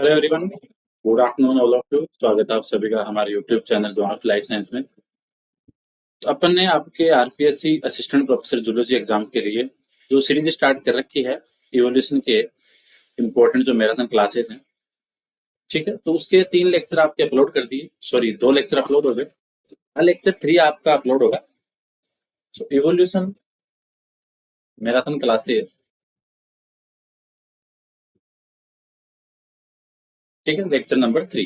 Hello everyone, good afternoon all of you. स्वागत है आप सभी का हमारे YouTube channel John of life science में। तो अपन ने आपके RPSC assistant professor zoology exam के लिए जो सीरीज स्टार्ट कर रखी है, इवोल्यूशन के इम्पोर्टेंट जो मैराथन क्लासेस हैं, ठीक है। तो उसके 3 लेक्चर आपके अपलोड कर दिए, सॉरी 2 लेक्चर अपलोड हो गए। लेक्चर 3 आपका अपलोड होगा। सो इवोल्यूशन मैराथन क्लासेस, ठीक है, लेक्चर नंबर 3।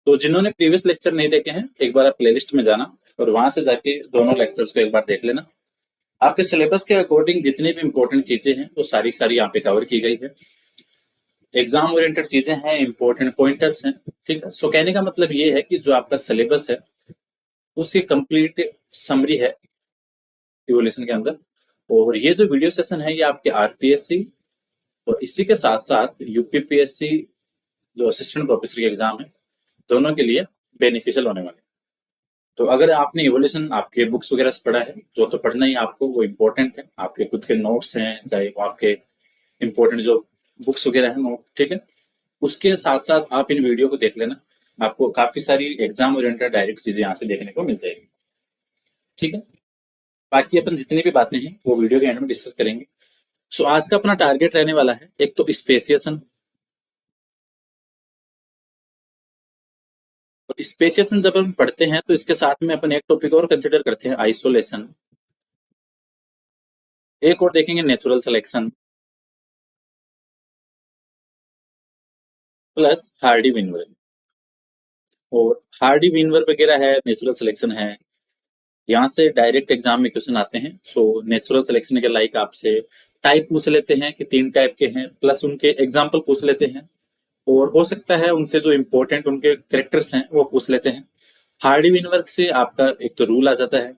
तो जिन्होंने प्रीवियस लेक्चर नहीं देखे हैं, एक बार आप प्लेलिस्ट में जाना और वहां से जाके दोनों लेक्चर्स को एक बार देख लेना। आपके सिलेबस के अकॉर्डिंग जितनी भी इंपॉर्टेंट चीजें हैं वो सारी सारी यहाँ पे कवर की गई है। एग्जाम ओरिएंटेड चीजें हैं, इंपॉर्टेंट पॉइंटर्स हैं, ठीक है। सो कहने का मतलब ये है कि जो आपका सिलेबस है उसकी कंप्लीट समरी है इवोल्यूशन के अंदर। और ये जो वीडियो सेशन है ये आपके आरपीएससी और इसी के साथ साथ यूपीपीएससी जो असिस्टेंट प्रोफेसर की एग्जाम है, दोनों के लिए बेनिफिशियल होने वाले हैं। तो अगर आपने इवोल्यूशन आपके बुक्स वगैरह से पढ़ा है, जो तो पढ़ना ही आपको वो इम्पोर्टेंट है, आपके खुद के नोट्स हैं, चाहे वो आपके इम्पोर्टेंट जो बुक्स वगैरह है नोट, ठीक है। उसके साथ साथ आप इन वीडियो को देख लेना, आपको काफी सारी एग्जाम ओरिएंटेड डायरेक्ट चीजें यहाँ से देखने को मिल जाएगी, ठीक है। बाकी अपन जितनी भी बातें हैं वो वीडियो के एंड में डिस्कस करेंगे। सो आज का अपना टारगेट रहने वाला है, एक तो स्पेसिएशन। और स्पेसिएशन जब हम पढ़ते हैं तो इसके साथ में अपन एक टॉपिक और कंसिडर करते हैं, आइसोलेशन। एक और देखेंगे नेचुरल सिलेक्शन प्लस हार्डी विनवर। और हार्डी विनवर वगैरह है, नेचुरल सिलेक्शन है, यहाँ से डायरेक्ट एग्जाम में क्वेश्चन आते हैं। सो नेचुरल सिलेक्शन के लाइक आपसे टाइप पूछ लेते हैं कि 3 टाइप के हैं, प्लस उनके एग्जाम्पल पूछ लेते हैं। और हो सकता है उनसे जो इम्पोर्टेंट उनके करेक्टर्स हैं वो पूछ लेते हैं। हार्डी विनवर्क से आपका एक तो रूल आ जाता है,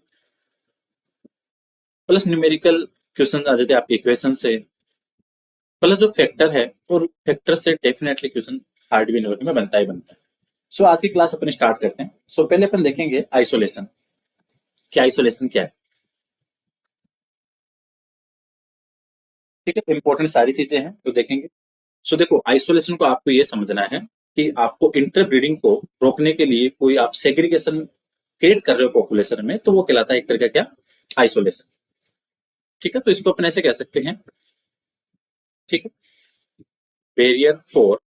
प्लस न्यूमेरिकल क्वेश्चन आ जाते हैं आपके इक्वेशन से, प्लस जो फैक्टर है और फैक्टर से डेफिनेटली क्वेश्चन हार्डी विनवर्क में बनता ही बनता है। सो आज की क्लास अपन स्टार्ट करते हैं। सो पहले अपन देखेंगे आइसोलेशन। क्या आइसोलेशन क्या है, ठीक है। इंपॉर्टेंट सारी चीजें हैं तो देखेंगे। सो देखो, आइसोलेशन को आपको ये समझना है कि आपको इंटरब्रीडिंग को रोकने के लिए कोई आप सेग्रीगेशन क्रिएट कर रहे हो पॉपुलेशन में, तो वो कहलाता है एक तरह का क्या, आइसोलेशन, ठीक है। तो इसको अपन ऐसे कह सकते हैं, ठीक है, बैरियर फॉर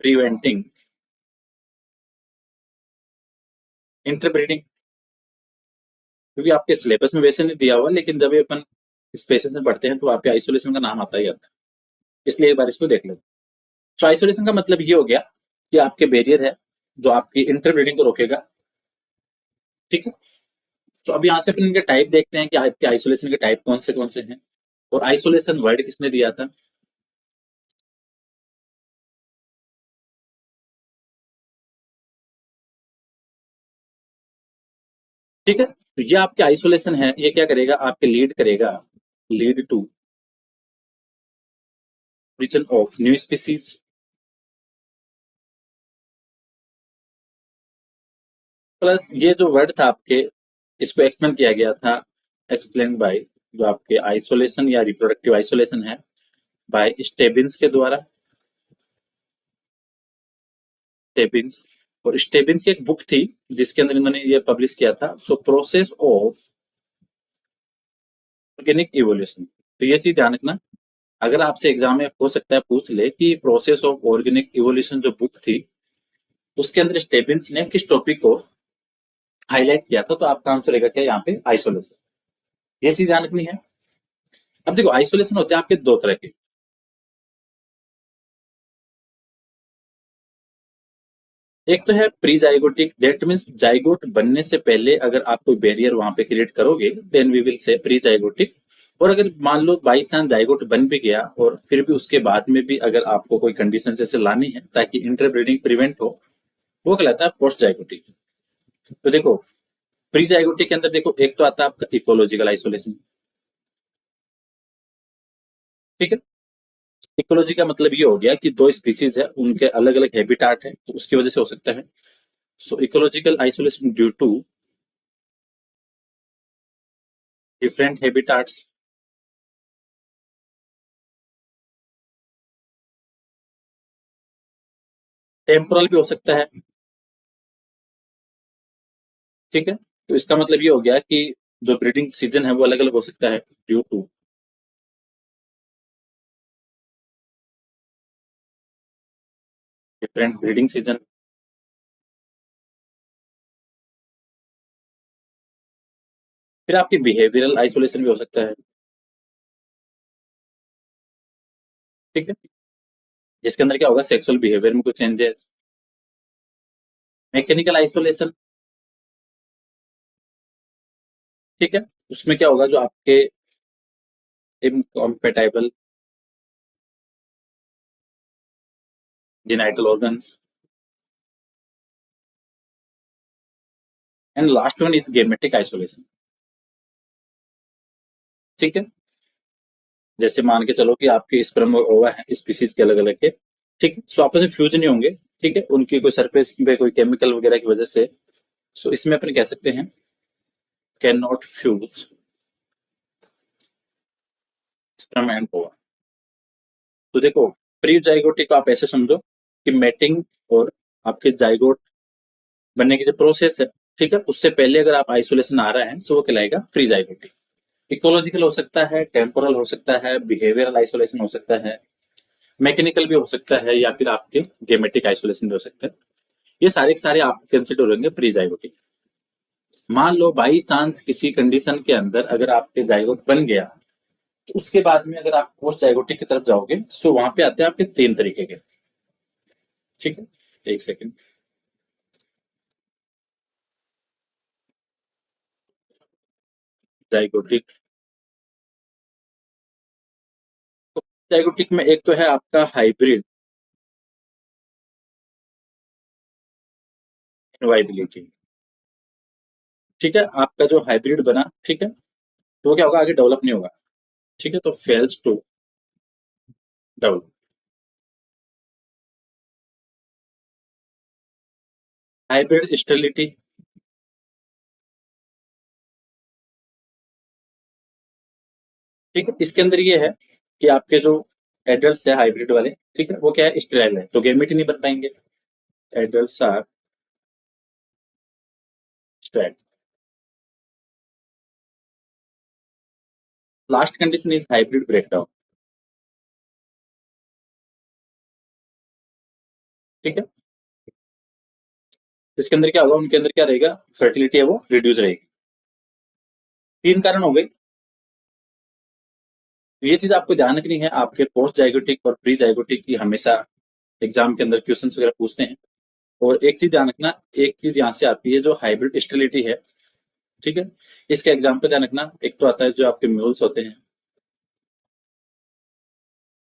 प्रिवेंटिंग इंटरब्रीडिंग। क्योंकि आपके सिलेबस में वैसे नहीं दिया हुआ, लेकिन जब ये अपन स्पेसिस में पढ़ते हैं तो आपके आइसोलेशन का नाम आता ही आता है, इसलिए एक बार इसको देख लो। तो आइसोलेशन का मतलब ये हो गया कि आपके बैरियर है जो आपकी इंटरब्रीडिंग को रोकेगा, ठीक है। तो अब यहाँ से अपन इनके टाइप देखते हैं कि आपके आइसोलेशन के टाइप कौन से हैं, और आइसोलेशन वर्ड किसने दिया था। ठीक है, तो ये आपके आइसोलेशन है, ये क्या करेगा, आपके लीड करेगा, lead to origin of new species. Plus ये जो वर्ड था आपके, इसको एक्सप्लेन किया गया था, एक्सप्लेन बाय, जो आपके आइसोलेशन या रिप्रोडक्टिव आइसोलेशन है, बाय स्टेबिन्स के द्वारा, स्टेबिन्स। और स्टेबिन्स की एक बुक थी जिसके अंदर इन्होंने ये पब्लिश किया था, so process of organic evolution. तो ये चीज ध्यान रखना, अगर आपसे एग्जाम में हो सकता है पूछ ले कि प्रोसेस ऑफ ऑर्गेनिक इवोल्यूशन जो बुक थी उसके अंदर स्टेबिन्स ने किस टॉपिक को हाईलाइट किया था, तो आपका आंसर रहेगा क्या यहाँ पे, आइसोलेशन। ये चीज ध्यान रखनी है। अब देखो, आइसोलेशन होते हैं आपके 2 तरह के। एक तो है pre zygotic, that means zygote बनने से पहले अगर आप कोई बैरियर वहां पे क्रिएट करोगे, then we will say prezygotic. और अगर मान लो बाई चांस जाइगोट बन भी गया और फिर भी उसके बाद में भी अगर आपको कोई कंडीशन ऐसे लानी है ताकि इंटरब्रीडिंग प्रिवेंट हो, वो कहलाता है पोस्ट जाइगोटिक। तो देखो, प्री जाइगोटिक के अंदर देखो, एक तो आता है आपका इकोलॉजिकल आइसोलेशन, ठीक है। इकोलॉजी का मतलब ये हो गया कि 2 स्पीसीज है, उनके अलग अलग हैबिटाट है, तो उसकी वजह से हो सकता है। So ecological isolation due to different habitats, temporal भी हो सकता है, ठीक है। तो इसका मतलब ये हो गया कि जो ब्रीडिंग सीजन है वो अलग अलग हो सकता है due to different breeding season. फिर आपकी बिहेवियरल आइसोलेशन भी हो सकता है, ठीक है, जिसके अंदर क्या होगा, सेक्सुअल बिहेवियर में कुछ चेंजेस। मैकेनिकल आइसोलेशन, ठीक है, उसमें क्या होगा, जो आपके incompatible genital organs. And last one is gametic isolation, ठीक है। जैसे मान के चलो कि आपके स्पर्म और ओवा है स्पीसीज के अलग अलग के, ठीक है, सो आपस में फ्यूज नहीं होंगे, ठीक है, उनकी कोई सरफेस पे कोई केमिकल वगैरह की वजह से। सो इसमें अपन कह सकते हैं can not fuse sperm and ओवा। तो देखो, प्री जाइगोटिक को आप ऐसे समझो कि मेटिंग और आपके जाइगोट बनने की जो प्रोसेस है, ठीक है, उससे पहले अगर आप आइसोलेशन आ रहा है तो वो कहलाएगा प्री जाइगोटिक। इकोलॉजिकल हो सकता है, टेम्पोरल हो सकता है, बिहेवियरल आइसोलेशन हो सकता है, मैकेनिकल भी हो सकता है, या फिर आपके गेमेटिक आइसोलेशन भी हो सकता है। ये सारे के सारे आप कंसिडर होंगे प्री जाइगोटिक। मान लो बाई चांस किसी कंडीशन के अंदर अगर आपके जाइगोट बन गया, तो उसके बाद में अगर आप पोस्ट जाइगोटिक की तरफ जाओगे, सो वहां पे आते हैं आपके 3 तरीके के, ठीक है। एक सेकेंड, जाइगोटिक, जाइगोटिक में एक तो है आपका हाइब्रिड इनवाइबिलिटी, ठीक है, आपका जो हाइब्रिड बना, ठीक है, तो वो क्या होगा, आगे डेवलप नहीं होगा, ठीक है, तो fails to develop. Hybrid sterility, ठीक है, इसके अंदर ये है कि आपके जो एडल्ट है हाइब्रिड वाले, ठीक है, वो क्या है, स्टेराइल है, तो गेमेट ही नहीं बन पाएंगे। Adult are sterile. Last condition is hybrid breakdown, ठीक है, इसके अंदर क्या होगा, उनके अंदर क्या रहेगा, फर्टिलिटी है वो रिड्यूस रहेगी। 3 कारण हो गए। ये चीज आपको ध्यान रखनी है, आपके पोस्ट जाइगोटिक और प्री जाइगोटिक की हमेशा एग्जाम के अंदर क्वेश्चंस वगैरह पूछते हैं। और एक चीज ध्यान रखना, एक चीज यहाँ से आती है जो हाइब्रिड स्टेरिलिटी है, ठीक है, इसके एग्जाम पे ध्यान रखना, एक तो आता है जो आपके म्यूल्स होते हैं,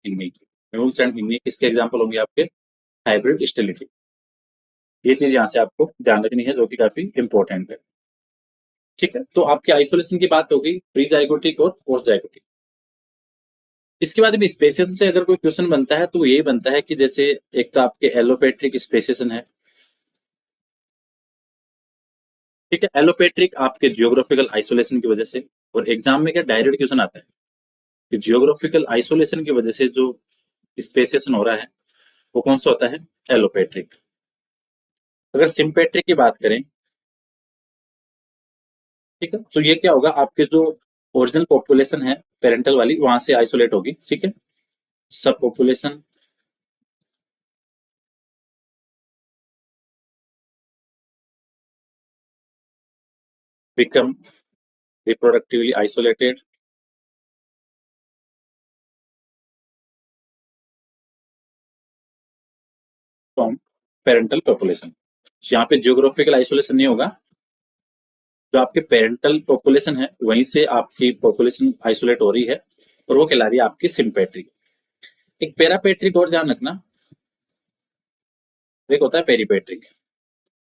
हिन्नी, म्यूल्स एंड हिन्नी, इसके एग्जाम्पल होंगे आपके हाइब्रिड स्टेरिलिटी। ये चीज यहाँ से आपको ध्यान रखनी है, जो कि काफी इंपॉर्टेंट है, ठीक है। तो आपके आइसोलेशन की बात होगी प्री जाइगोटिक और पोस्ट जाइगोटिक। इसके बाद में स्पेसिएशन से अगर कोई क्वेश्चन बनता है तो यही बनता है कि जैसे एक तो आपके एलोपेट्रिक स्पेसिएशन है, ठीक है, एलोपेट्रिक आपके जियोग्राफिकल आइसोलेशन की वजह से। और एग्जाम में क्या डायरेक्ट क्वेश्चन आता है कि जियोग्राफिकल आइसोलेशन की वजह से जो स्पेसिएशन हो रहा है वो कौन सा होता है, एलोपेट्रिक। अगर सिंपेट्रिक की बात करें, ठीक है, तो ये क्या होगा, आपके जो ओरिजिनल पॉपुलेशन है पेरेंटल वाली वहां से आइसोलेट होगी, ठीक है, सब population become reproductively isolated from parental population. यहाँ पे जियोग्राफिकल आइसोलेशन नहीं होगा, जो आपके पेरेंटल पॉपुलेशन है वहीं से आपकी पॉपुलेशन आइसोलेट हो रही है, और वो कहला रही है आपकी सिंपेट्रिक। एक पैरापेट्रिक और ध्यान रखना, एक होता है पेरीपेट्रिक।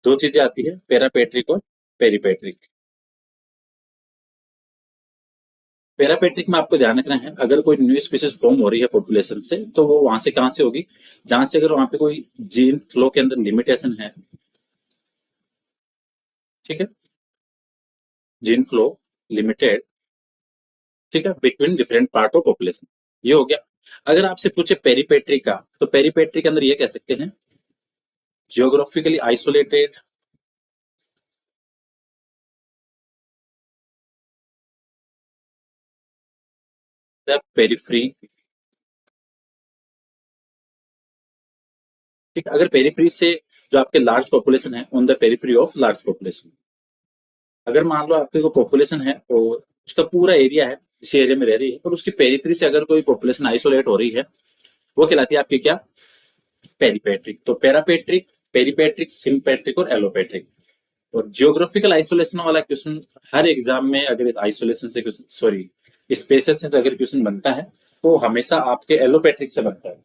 दो चीजें आती है, पैरापेट्रिक और पेरीपेट्रिक। पैरापेट्रिक में आपको ध्यान रखना है, अगर कोई न्यू स्पीसीज फॉर्म हो रही है पॉपुलेशन से, तो वो वहां से कहां से होगी, जहां से अगर वहां पे कोई जीन फ्लो के अंदर लिमिटेशन है, ठीक है, जीन फ्लो लिमिटेड, ठीक है, between different part of population, ये हो गया। अगर आपसे पूछे पेरीपेट्रिक का, तो पेरीपेट्रिक के अंदर ये कह सकते हैं जियोग्राफिकली आइसोलेटेड, द पेरिफ्री। ठीक, अगर पेरिफ्री से जो आपके लार्ज पॉपुलेशन है, on the periphery of large population. अगर मान लो आपके को पॉपुलेशन है और उसका पूरा एरिया है, इसी एरिया में रह रही है, और उसकी पेरिफ्री से अगर कोई पॉपुलेशन आइसोलेट हो रही है, वो कहलाती है आपकी क्या, पेरीपेट्रिक। तो पैरापेट्रिक, पेरीपेट्रिक, सिम्पेट्रिक और एलोपेट्रिक। और जियोग्राफिकल आइसोलेशन वाला क्वेश्चन हर एग्जाम में अगर आइसोलेशन से क्वेश्चन, सॉरी, स्पेसेस से अगर क्वेश्चन बनता है तो हमेशा आपके एलोपेट्रिक से बनता है।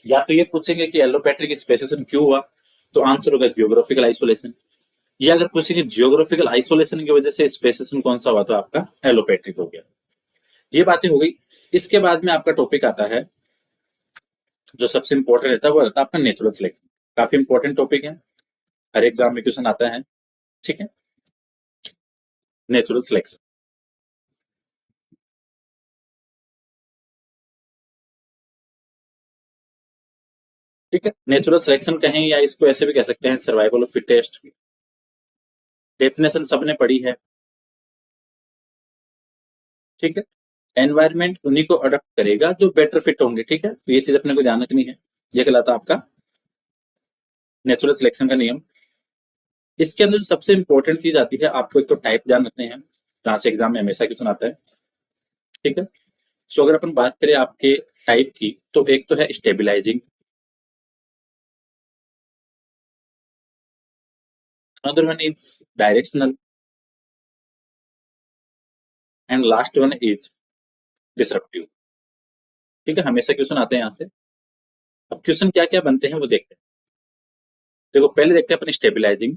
या तो ये पूछेंगे कि एलोपेट्रिक स्पेसेस क्यों हुआ, तो आंसर होगा जियोग्राफिकल आइसोलेशन। या अगर पूछेंगे जियोग्राफिकल आइसोलेशन की वजह से स्पेसेशन कौन सा हुआ, तो आपका एलोपेट्रिक हो गया। ये बातें हो गई। इसके बाद में आपका टॉपिक आता है जो सबसे इंपॉर्टेंट रहता है, वो रहता है आपका नेचुरल सिलेक्शन। काफी इंपॉर्टेंट टॉपिक है, हर एग्जाम में क्वेश्चन आता है। ठीक है, नेचुरल सिलेक्शन। ठीक है, नेचुरल सिलेक्शन कहें या इसको ऐसे भी कह सकते हैं सर्वाइवल ऑफ फिटेस्ट। डेफिनेशन सबने पढ़ी है। ठीक है, एनवायरमेंट उन्हीं को अडॉप्ट करेगा जो बेटर फिट होंगे। ठीक है, तो ये चीज अपने को ध्यान रखनी है। ये कहलाता है आपका नेचुरल सिलेक्शन का नियम। इसके अंदर जो सबसे इंपॉर्टेंट चीज आती है, आपको एक तो टाइप ध्यान रखने हैं, जहां से एग्जाम में हमेशा क्वेश्चन आता है। ठीक है, सो अगर अपन बात करें आपके टाइप की, तो एक तो है stabilising, another one is directional, and last one is disruptive. ठीक है, हमेशा क्वेश्चन आते हैं यहाँ से। अब क्वेश्चन क्या क्या बनते हैं वो देखते हैं। देखो, पहले देखते हैं अपन स्टेबिलाईजिंग।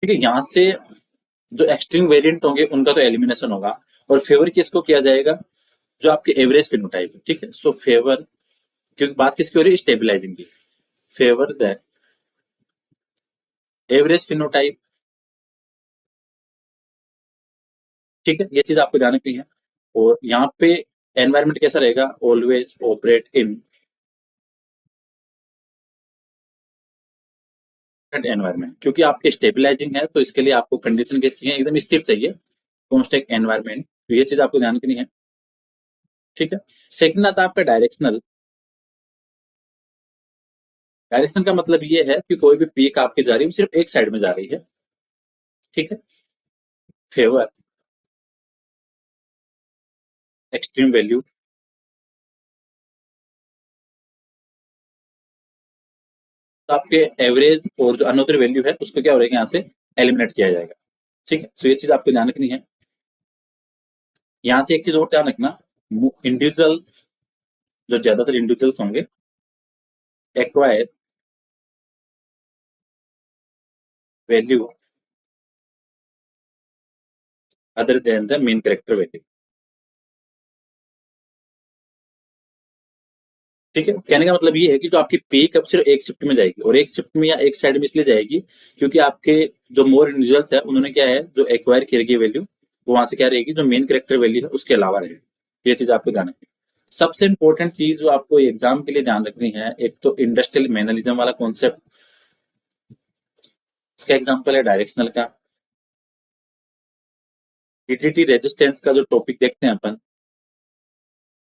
ठीक है, यहाँ से जो एक्सट्रीम वेरिएंट होंगे उनका तो एलिमिनेशन होगा, और फेवर किसको किया जाएगा, जो आपके एवरेज फिनोटाइप है। ठीक है, सो फेवर, क्योंकि बात किसकी हो रही है, स्टेबिलाईजिंग की। Favour the average phenotype. ठीक है, ये चीज आपको ध्यान रखनी है। और यहाँ पे एनवायरमेंट कैसा रहेगा, ऑलवेज ऑपरेट इन एनवायरमेंट, क्योंकि आपके स्टेबिलाईजिंग है तो इसके लिए आपको कंडीशन कैसी चाहिए, एकदम स्थिर चाहिए, कॉन्स्टेंट एनवायरमेंट। तो ये चीज आपको ध्यान रखनी है। ठीक है, सेकंड आता है आपका डायरेक्शनल। डायरेक्शन का मतलब ये है कि कोई भी पीक आपकी जा रही है, सिर्फ एक साइड में जा रही है। ठीक है, फेवर, एक्सट्रीम वैल्यू, तो आपके एवरेज और जो अनोदर वैल्यू है उसको क्या हो रहा है, यहाँ से एलिमिनेट किया जाएगा। ठीक है, तो ये चीज आपको ध्यान रखनी है। यहाँ से एक चीज और ध्यान रखना, इंडिविजुअल्स, जो ज्यादातर इंडिविजुअल्स होंगे, acquire value other than the main character value. ठीक है, कहने का मतलब ये है कि जो आपकी पीक अब सिर्फ एक शिफ्ट में जाएगी, और एक शिफ्ट में या एक साइड में इसलिए जाएगी क्योंकि आपके जो मोर इंडिविजुअल्स है उन्होंने क्या है, जो एक्वायर करेगी वैल्यू, वो वहां से क्या रहेगी, जो मेन कैरेक्टर वैल्यू है उसके अलावा रहेगी। ये चीज आपको ध्यान रखनी है। सबसे इंपॉर्टेंट चीज जो आपको एग्जाम के लिए ध्यान रखनी है, एक तो इंडस्ट्रियल मैनरिज्म वाला कॉन्सेप्ट, इसका एग्जाम्पल है डायरेक्शनल का। हीटिडिटी रेजिस्टेंस का जो टॉपिक देखते हैं अपन,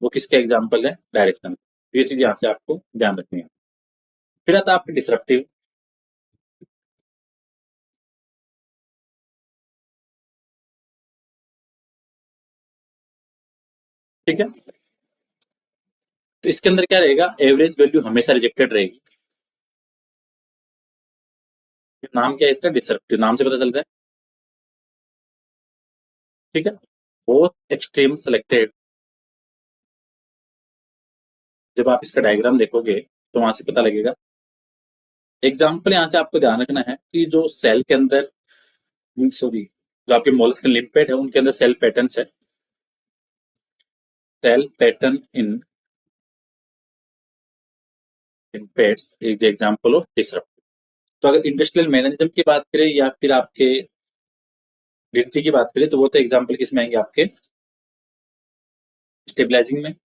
वो किसका एग्जाम्पल है, डायरेक्शनल। ये चीज यहाँ से आपको ध्यान रखनी है। फिर आता है आपकी डिसरप्टिव। ठीक है, तो इसके अंदर क्या रहेगा, एवरेज वैल्यू हमेशा रिजेक्टेड रहेगी। नाम क्या है इसका, डिसरप्टिव, नाम से पता चल रहा है। ठीक है, बोथ एक्सट्रीम सेलेक्टेड। जब आप इसका डायग्राम देखोगे तो वहां से पता लगेगा। एग्जाम्पल यहाँ से आपको ध्यान रखना है कि जो सेल के अंदर, सॉरी, जो आपके मोलस्क लिम्पेट है उनके अंदर सेल पैटर्न है, cell pattern in limpets is example of disruptive. तो अगर इंडस्ट्रियल मैनेजमेंट की बात करें या फिर आपके डिट्टी की बात करें, तो वो तो एग्जाम्पल किसमें आएंगे, आपके स्टेबलाइजिंग में,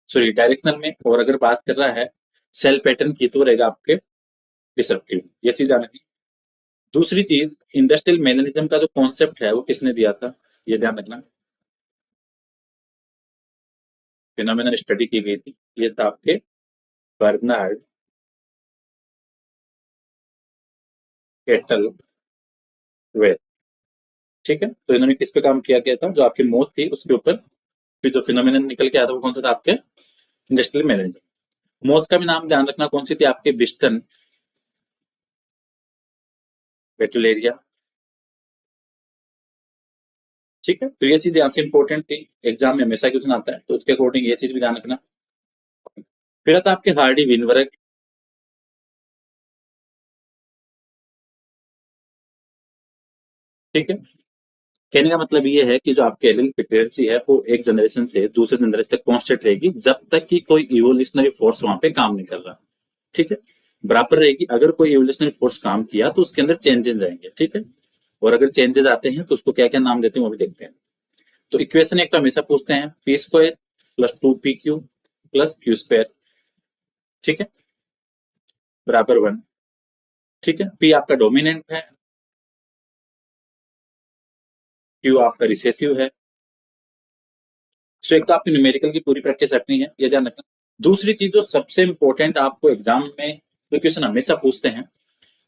सॉरी डायरेक्शनल में, और अगर बात कर रहा है सेल पैटर्न की तो रहेगा आपके डिसरप्टिव। ये चीज ध्यान रखनी। दूसरी चीज, इंडस्ट्रियल मैकेनिज्म का जो कॉन्सेप्ट है वो किसने दिया था, ये ध्यान रखना। फिनोमेनल स्टडी की गई थी, ये था आपके बर्नार्ड केटल वेल। ठीक है, तो इन्होंने किस पे काम किया गया था, जो आपकी मौत थी उसके ऊपर। फिर जो फिनोमेनन निकल के आया था वो कौन सा था, आपके इंडस्ट्रियल मैनेजमेंट। मौत का भी नाम ध्यान रखना, कौन सी थी, आपके बिस्टन वेटुलेरिया। ठीक है, तो ये चीज यहाँ से इंपॉर्टेंट थी, एग्जाम में हमेशा क्वेश्चन आता है, तो उसके अकॉर्डिंग ये चीज भी ध्यान रखना। फिर आता है आपके हार्डी विनबर्ग। ठीक है, कहने का मतलब ये है कि जो आपकी एलिन फ्रीक्वेंसी है वो एक जनरेशन से दूसरे जनरेशन तक कांस्टेंट रहेगी, जब तक कि कोई इवोल्यूशनरी फोर्स वहां पे काम नहीं कर रहा। ठीक है, बराबर रहेगी। अगर कोई इवोल्यूशनरी फोर्स काम किया तो उसके अंदर चेंजेस आएंगे। ठीक है, और अगर चेंजेस आते हैं तो उसको क्या क्या नाम देते हैं वो भी देखते हैं। तो इक्वेशन एक तो हमेशा पूछते हैं, P square plus 2pq plus Q square. ठीक है, बराबर 1। ठीक है, पी आपका डोमिनेंट है, क्यू आपका रिसेसिव है। सो एक तो आपकी न्यूमेरिकल की पूरी प्रैक्टिस रखनी है, ये ध्यान रखना। दूसरी चीज जो सबसे इंपॉर्टेंट आपको एग्जाम में जो क्वेश्चन हमेशा पूछते हैं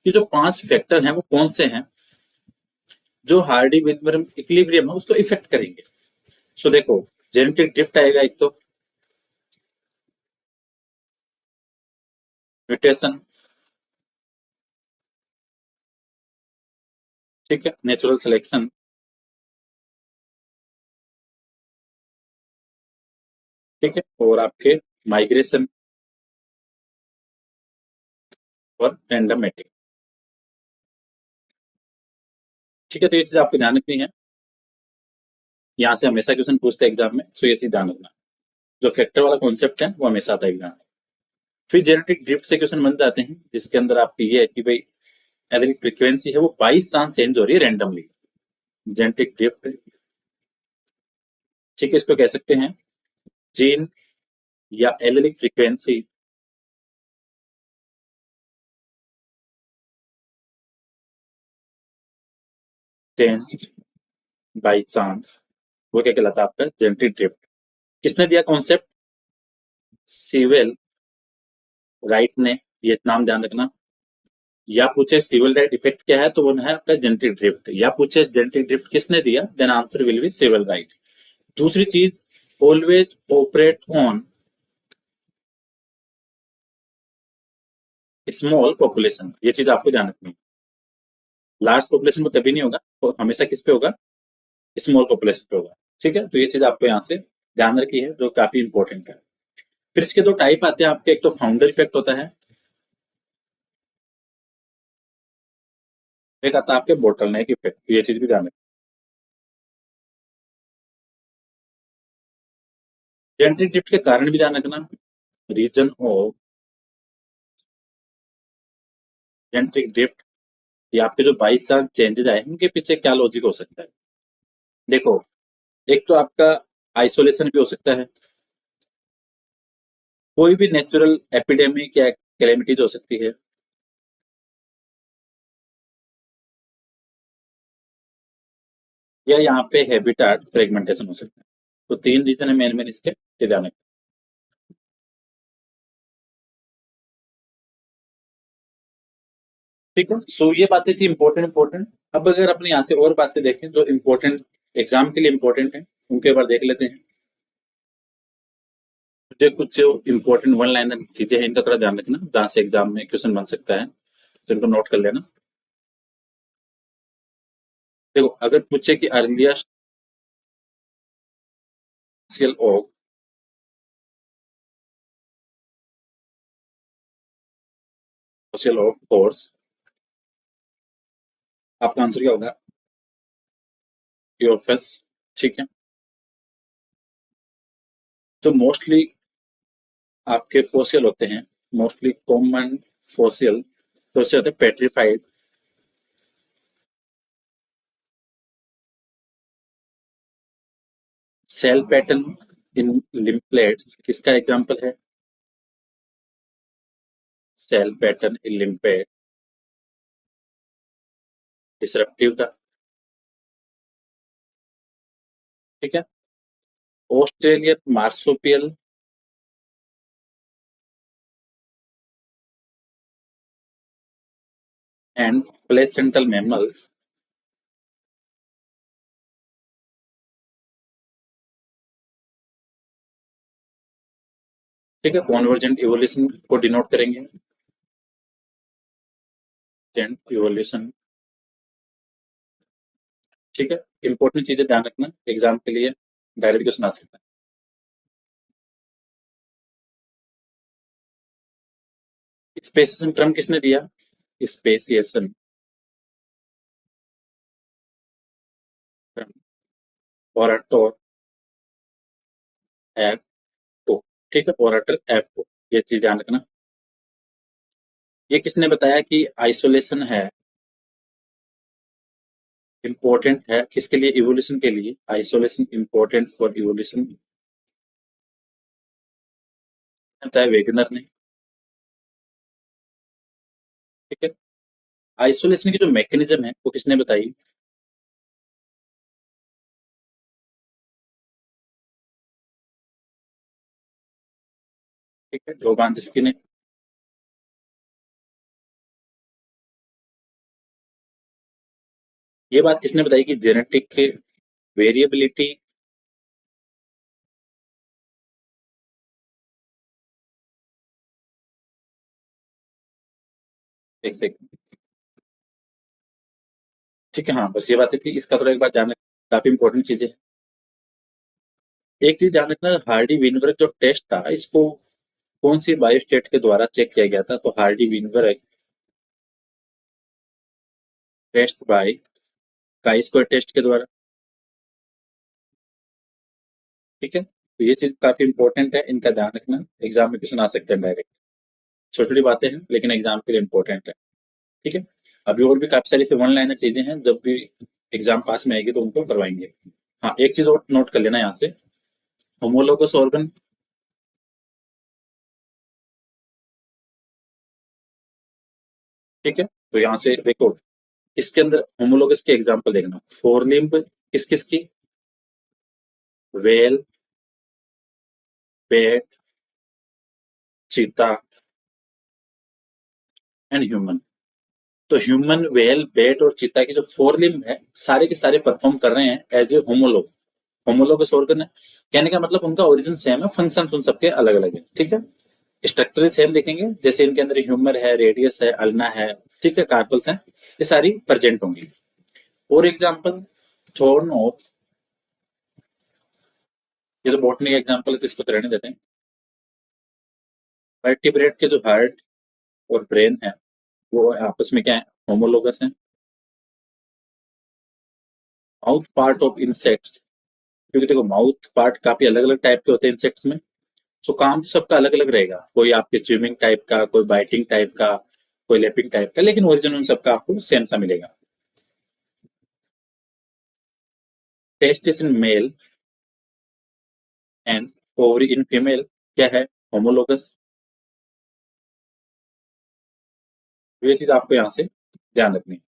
कि जो 5 फैक्टर हैं वो कौन से हैं जो हार्डी विल्बर इक्विलिब्रियम है उसको इफेक्ट करेंगे। सो देखो, जेनेटिक ड्रिफ्ट आएगा एक तो, म्यूटेशन, ठीक है, नेचुरल सिलेक्शन, ठीक है, और आपके माइग्रेशन और रैंडमेटिक। ठीक है, तो ये चीज आपको ध्यान रखनी है, यहाँ से हमेशा क्वेश्चन पूछते हैं एग्जाम में, सो ये चीज ध्यान रखना। जो फैक्टर वाला कॉन्सेप्ट है वो हमेशा आता है एग्जाम में। फिर जेनेटिक ड्रिफ्ट से क्वेश्चन बन जाते हैं, जिसके अंदर आपकी ये है कि भाई एलेनिक फ्रीक्वेंसी है वो 22 चांस चेंज हो रही है रैंडमली, जेनेटिक ड्रिफ्ट। ठीक है, इसको कह सकते हैं जीन या एलेनिक फ्रीक्वेंसी चेंज बाई चांस, वो क्या कहलाता है आपका जेनेटिक ड्रिफ्ट। किसने दिया कॉन्सेप्ट, सीवेल राइट ने, ये नाम ध्यान रखना। या पूछे सिविल राइट इफेक्ट क्या है तो वो है आपका जेनेटिक ड्रिफ्ट, या पूछे जेनेटिक ड्रिफ्ट किसने दिया, then answer will be Sewall Wright. दूसरी चीज, always operate on small population, ये चीज आपको ध्यान रखनी है। लार्ज पॉपुलेशन में कभी नहीं होगा, तो हमेशा किस पे होगा, स्मॉल पॉपुलेशन पे होगा। ठीक है, तो ये चीज आपको यहाँ से ध्यान रखी है, जो काफी इंपॉर्टेंट है। फिर इसके दो टाइप आते हैं आपके, एक तो फाउंडर इफेक्ट होता है, एक आता है आपके बोटल नेक इफेक्ट, ये चीज भी ध्यान रखना। जेनेटिक ड्रिफ्ट के कारण भी ध्यान रखना, रीजन ऑफ जेनेटिक ड्रिफ्ट, ये आपके जो 22 साल चेंजेस आए उनके पीछे क्या लॉजिक हो सकता है। देखो, एक तो आपका आइसोलेशन भी हो सकता है, कोई भी नेचुरल एपिडेमिक या कैलेमिटीज हो सकती है, या यहाँ पे हैबिटाट फ्रेगमेंटेशन हो सकता है। तो 3 रीजन है मेन मेन इसके, ये ध्यान रखना। ठीक है, सो ये बातें थी इंपॉर्टेंट। अब अगर अपने यहाँ से और बातें देखें जो इम्पोर्टेंट एग्जाम के लिए इम्पोर्टेंट है, उनके बारे देख लेते हैं। जो कुछ जो इम्पोर्टेंट वन लाइनर चीजें हैं इनका थोड़ा ध्यान रखना, जहाँ से एग्जाम में क्वेश्चन बन सकता है, तो इनको नोट कर लेना। देखो, अगर पूछे कि earliest of social of course, आपका आंसर क्या होगा, यूएफएस। ठीक है, जो मोस्टली आपके फोसिल होते हैं, मोस्टली कॉमन फोसिल, तो उससे होते हैं पेट्रीफाइड, सेल पैटर्न, इन लिम्फेट्स किसका एग्जाम्पल है? सेल पैटर्न इन लिम्फेट डिसरप्टिव का, ठीक है। ऑस्ट्रेलियन मार्सोपियल एंड प्लेसेंटल मैमल्स, ठीक है, कॉन्वर्जेंट इवोल्यूशन को डिनोट करेंगे। इवोल्यूशन, ठीक है। इंपॉर्टेंट चीजें ध्यान रखना एग्जाम के लिए, डायरेक्ट क्वेश्चन आ सकता है। स्पेसिएशन टर्म किसने दिया? स्पेसिएशन टर्म ओराटर एफ ओ, ठीक है, ओराटर एफ ओ, ये चीज ध्यान रखना। ये किसने बताया कि आइसोलेशन है इंपॉर्टेंट है किसके लिए? इवोल्यूशन के लिए आइसोलेशन इंपॉर्टेंट फॉर इवोल्यूशन, बताया वेगनर ने, ठीक है। आइसोलेशन की जो मैकेनिज्म है वो किसने बताई? ठीक है, लोबांजिस्की ने। ये बात किसने बताई कि जेनेटिक वेरिएबिलिटी, एक सेकंड, ठीक है, हाँ बस ये बातें थी, इसका थोड़ा एक बार ध्यान रखना, काफी इंपॉर्टेंट चीजें। एक चीज ध्यान रखना, हार्डी विनबर्ग जो टेस्ट था इसको कौन सी बायोस्टेट के द्वारा चेक किया गया था? तो Hardy Weinberg test by chi square test के द्वारा, ठीक है। तो ये चीज काफी इंपॉर्टेंट है, इनका ध्यान रखना, एग्जाम में क्वेश्चन आ सकते हैं डायरेक्ट। छोटी छोटी बातें हैं लेकिन एग्जाम के लिए इंपॉर्टेंट है, ठीक है। अभी और भी काफी सारी से वन लाइनर चीजें हैं, जब भी एग्जाम पास में आएगी तो उनको करवाएंगे। हाँ, एक चीज और नोट कर लेना यहाँ से, होमोलोगस ऑर्गन, ठीक है। तो यहाँ से देखो, इसके अंदर होमोलोगस के एग्जाम्पल देखना, फोर लिम्ब किस किस की? Whale, bat, cheetah and human. तो ह्यूमन, वेल, बेट और चीता की जो फोर लिम्ब है सारे के सारे परफॉर्म कर रहे हैं as a homolog, homologous organ है। कहने का मतलब उनका ओरिजिन सेम है, फंक्शन उन सबके अलग अलग है, ठीक है। स्ट्रक्चरल सेम देखेंगे, जैसे इनके अंदर ह्यूमर है, रेडियस है, अल्ना है, ठीक है, कार्पल्स हैं, ये सारी प्रेजेंट होंगी। और एग्जाम्पल, थॉर्न ऑफ, ये तो बॉटनी का एग्जाम्पल है तो इसको तो रहने देते हैं। वर्टिब्रेट के जो हार्ट और ब्रेन है वो आपस में क्या है? होमोलोगस है। माउथ पार्ट ऑफ इंसेक्ट्स, क्योंकि देखो माउथ पार्ट काफी अलग अलग टाइप के होते हैं इंसेक्ट्स में, सो काम तो सबका अलग अलग रहेगा, कोई आपके च्यूमिंग टाइप का, कोई बाइटिंग टाइप का, कोई लेपिंग टाइप का, लेकिन ओरिजिन उन सबका आपको सेम सा मिलेगा। Testis in male and ovary in female क्या है? होमोलोगस। ये चीज आपको यहाँ से ध्यान रखनी है।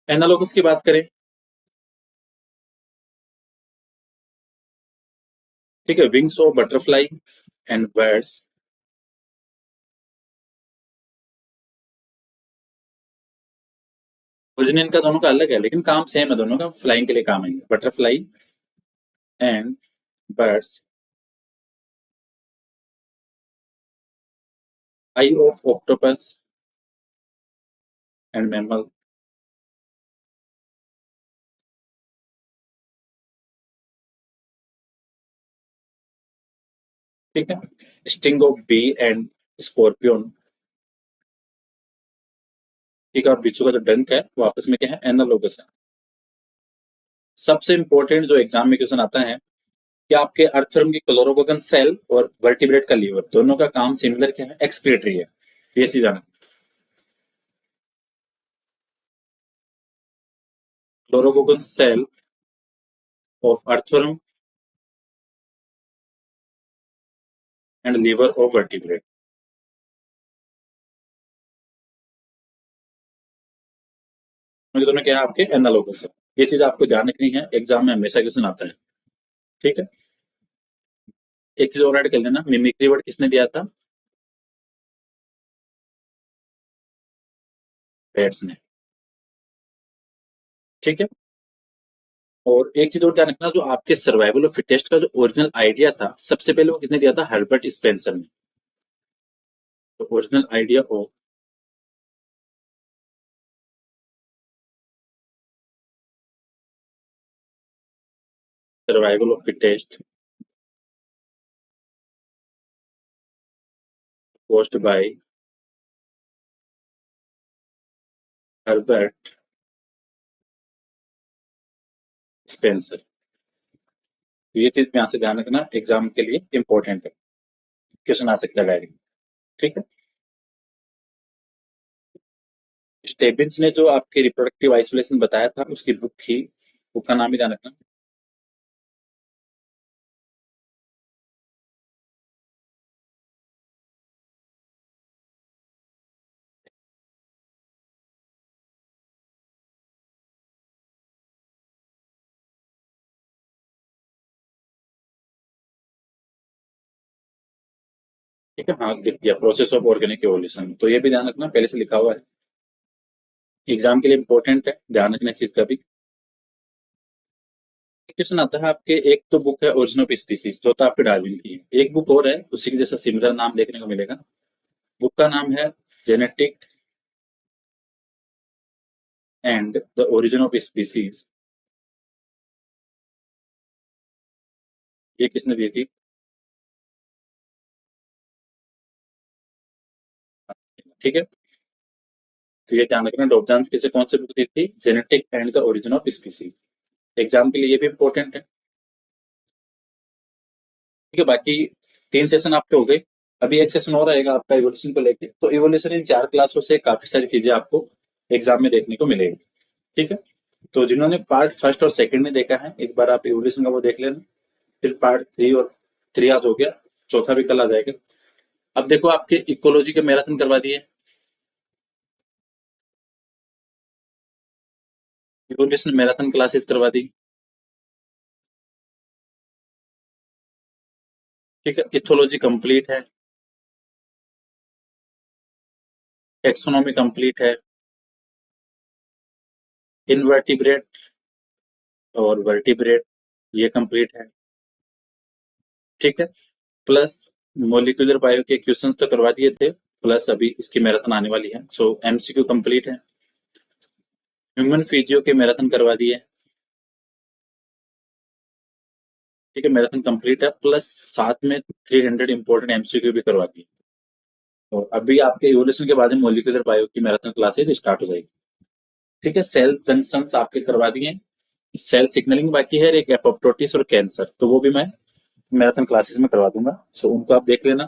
एनालोगस की बात करें, ठीक है, wings of butterfly and birds, origin इनका दोनों का अलग है लेकिन काम सेम है, दोनों का फ्लाइंग के लिए काम आएंगे, butterfly and birds, eye of octopus and mammal, ठीक है, sting of bee and scorpion, ठीक है, और बिच्छू का जो डंक है वो आपस में क्या है? एनालोगस है। सबसे इंपॉर्टेंट जो एग्जाम में क्वेश्चन आता है कि आपके अर्थवर्म की क्लोरोगोगन सेल और वर्टिब्रेट का लीवर दोनों का काम सिमिलर क्या है? एक्सक्रीटरी है, ये चीज आना। क्लोरोगोगन cell of earthworm and liver of vertebrate। ये दोनों क्या है आपके एनालॉगस है। ये चीज आपको ध्यान रखनी है, एग्जाम में हमेशा क्वेश्चन आता है। ठीक है, एक चीज और ऐड कर लेना, मिमिक्री वर्ड किसने दिया था? पेट्स ने। ठीक है, और एक चीज और ध्यान रखना, जो आपके सर्वाइवल ऑफ फिटेस्ट का जो ओरिजिनल आइडिया था, सबसे पहले वो किसने दिया था? हर्बर्ट स्पेंसर ने। तो original idea of survival of fittest post by Herbert Spencer. तो ये चीज यहाँ से ध्यान रखना, एग्जाम के लिए इंपॉर्टेंट है, क्वेश्चन आ सकता है डायरेक्ट। ठीक है, स्टेबिंस ने जो आपके रिप्रोडक्टिव आइसोलेशन बताया था, उसकी बुक की, बुक का नाम ही ध्यान रखना। ठीक है, हाँ लिख दिया, प्रोसेस ऑफ ऑर्गेनिक एवोल्यूशन, तो ये भी ध्यान रखना, पहले से लिखा हुआ है, एग्जाम के लिए इंपॉर्टेंट है, ध्यान रखना इस चीज का भी। क्वेश्चन आता है आपके, एक तो बुक है ओरिजिन ऑफ स्पीसीज, जो तो आपके डार्विन की है, एक बुक और है उसी के जैसा सिमिलर नाम देखने को मिलेगा, बुक का नाम है genetic and the origin of species. ये किसने दी थी? ठीक है, तो ये ध्यान रखना, डॉब्जांस किसे कौन सी बुक दी थी? Genetic and the origin of species. Exam के लिए ये भी इंपॉर्टेंट है। ठीक है, बाकी 3 सेशन आपके हो गए, अभी एक सेशन और रहेगा आपका इवोल्यूशन को लेके, तो इवोल्यूशन इन 4 क्लासों से काफी सारी चीजें आपको एग्जाम में देखने को मिलेगी। ठीक है, तो जिन्होंने पार्ट फर्स्ट और सेकंड में देखा है, एक बार आप इवोल्यूशन का वो देख लेना, फिर पार्ट 3 और 3 आज हो गया, चौथा भी कल आ जाएगा। अब देखो, आपके इकोलॉजी के मैराथन करवा दिए, इवोल्यूशन मैराथन क्लासेस करवा दी। ठीक है, इथोलॉजी कंप्लीट है, टेक्सोनॉमी कंप्लीट है, इनवर्टिब्रेट और वर्टिब्रेट ये कंप्लीट है। ठीक है, प्लस मोलिकुलर बायो के क्वेश्चंस तो करवा दिए थे, प्लस अभी इसकी मैराथन आने वाली है, सो एमसीक्यू कंप्लीट है। ह्यूमन फिजियो के मैराथन करवा दिए। ठीक है, मैराथन कंप्लीट है, प्लस साथ में 300 इंपोर्टेंट एमसीक्यू भी करवा दिए। तो अभी आपके इवोल्यूशन के बाद में मोलिकुलर बायो की मैराथन क्लासेज स्टार्ट हो जाएगी। ठीक है, सेल जंक्शंस आपके करवा दिए, सेल सिग्नलिंग बाकी है, एक एपोप्टोसिस और कैंसर, तो वो भी मैं मैराथन क्लासेस में करवा दूंगा, सो उनको आप देख लेना।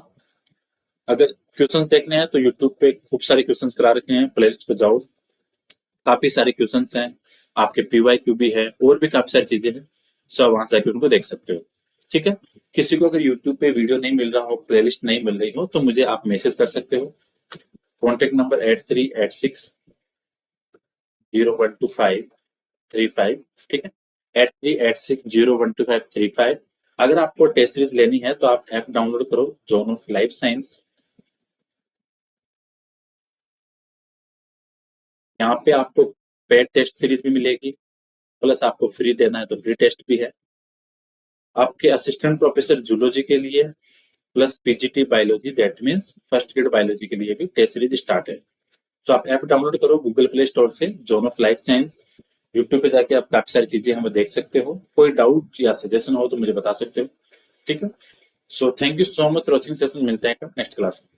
अगर क्वेश्चंस देखने हैं तो यूट्यूब पे खूब सारे क्वेश्चंस करा रखे हैं, प्लेलिस्ट पे जाओ, काफी सारे क्वेश्चंस हैं, आपके पीवाईक्यू भी है, और भी काफी सारी चीजें हैं, सब वहां जाके उनको देख सकते हो। ठीक है, किसी को अगर यूट्यूब पे वीडियो नहीं मिल रहा हो, प्लेलिस्ट नहीं मिल रही हो, तो मुझे आप मैसेज कर सकते हो, कॉन्टेक्ट नंबर 8386012535। ठीक है, 8386012535। अगर आपको टेस्ट सीरीज लेनी है तो आप ऐप डाउनलोड करो, जॉन ऑफ लाइफ साइंस, यहाँ पे आपको पेड टेस्ट सीरीज भी मिलेगी, प्लस आपको फ्री देना है तो फ्री टेस्ट भी है। आपके असिस्टेंट प्रोफेसर जूलॉजी के लिए, plus PGT biology, that means first grade biology के लिए भी टेस्ट सीरीज स्टार्ट है। तो आप ऐप डाउनलोड करो गूगल प्ले स्टोर से, John of life science, YouTube पे जाके आप काफी सारी चीजें हमें देख सकते हो, कोई डाउट या सजेशन हो तो मुझे बता सकते हो। ठीक है, so thank you so much for watching session, मिलते हैं नेक्स्ट क्लास में।